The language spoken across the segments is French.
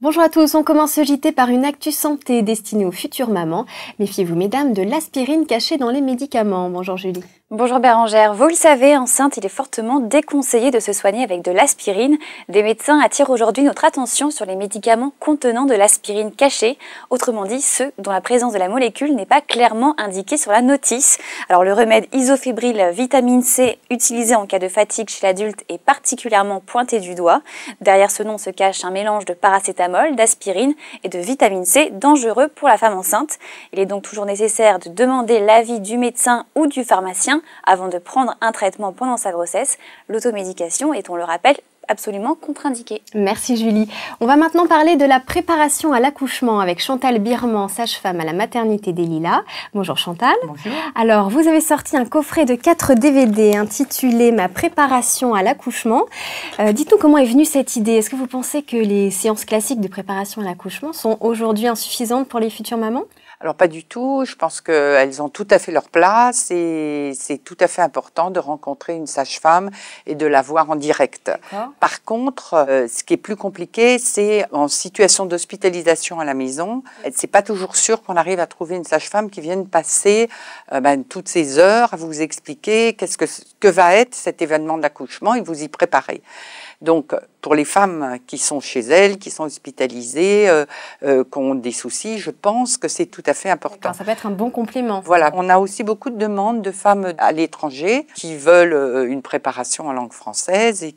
Bonjour à tous, on commence ce JT par une actu santé destinée aux futures mamans. Méfiez-vous mesdames de l'aspirine cachée dans les médicaments. Bonjour Julie. Bonjour Bérangère, vous le savez, enceinte, il est fortement déconseillé de se soigner avec de l'aspirine. Des médecins attirent aujourd'hui notre attention sur les médicaments contenant de l'aspirine cachée, autrement dit ceux dont la présence de la molécule n'est pas clairement indiquée sur la notice. Alors le remède isofébrile vitamine C utilisé en cas de fatigue chez l'adulte est particulièrement pointé du doigt. Derrière ce nom se cache un mélange de paracétamol, d'aspirine et de vitamine C dangereux pour la femme enceinte. Il est donc toujours nécessaire de demander l'avis du médecin ou du pharmacien avant de prendre un traitement pendant sa grossesse. L'automédication est, on le rappelle, absolument contre-indiquée. Merci Julie. On va maintenant parler de la préparation à l'accouchement avec Chantal Birman, sage-femme à la maternité des Lilas. Bonjour Chantal. Bonjour. Alors, vous avez sorti un coffret de 4 DVD intitulé « Ma préparation à l'accouchement ». Dites-nous comment est venue cette idée. Est-ce que vous pensez que les séances classiques de préparation à l'accouchement sont aujourd'hui insuffisantes pour les futures mamans ? Alors pas du tout, je pense qu'elles ont tout à fait leur place et c'est tout à fait important de rencontrer une sage-femme et de la voir en direct. Par contre, ce qui est plus compliqué, c'est en situation d'hospitalisation à la maison. C'est pas toujours sûr qu'on arrive à trouver une sage-femme qui vienne passer toutes ces heures à vous expliquer que va être cet événement d'accouchement et vous y préparer. Donc, pour les femmes qui sont chez elles, qui sont hospitalisées, qui ont des soucis, je pense que c'est tout à fait important. Ça peut être un bon complément. Voilà, on a aussi beaucoup de demandes de femmes à l'étranger qui veulent une préparation en langue française et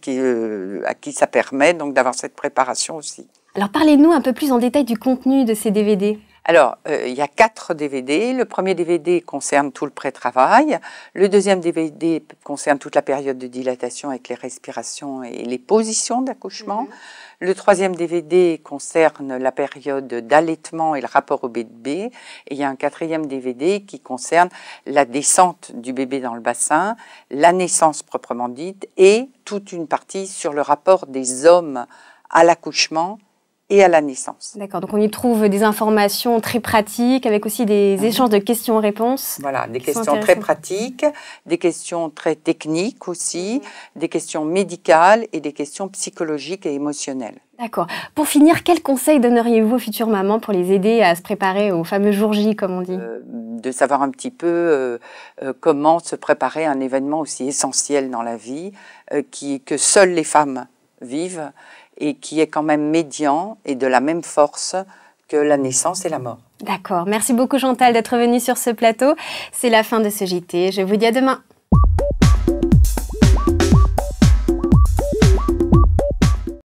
à qui ça permet donc d'avoir cette préparation aussi. Alors, parlez-nous un peu plus en détail du contenu de ces DVD. Alors, il y a 4 DVD. Le premier DVD concerne tout le pré-travail. Le deuxième DVD concerne toute la période de dilatation avec les respirations et les positions d'accouchement. Le troisième DVD concerne la période d'allaitement et le rapport au bébé. Et il y a un 4e DVD qui concerne la descente du bébé dans le bassin, la naissance proprement dite et toute une partie sur le rapport des hommes à l'accouchement et à la naissance. D'accord, donc on y trouve des informations très pratiques avec aussi des échanges de questions-réponses. Voilà, des questions très pratiques, des questions très techniques aussi, des questions médicales et des questions psychologiques et émotionnelles. D'accord. Pour finir, quels conseils donneriez-vous aux futures mamans pour les aider à se préparer au fameux jour J, comme on dit ? De savoir un petit peu comment se préparer à un événement aussi essentiel dans la vie, que seules les femmes vivent, et qui est quand même médian et de la même force que la naissance et la mort. D'accord. Merci beaucoup Chantal d'être venue sur ce plateau. C'est la fin de ce JT. Je vous dis à demain.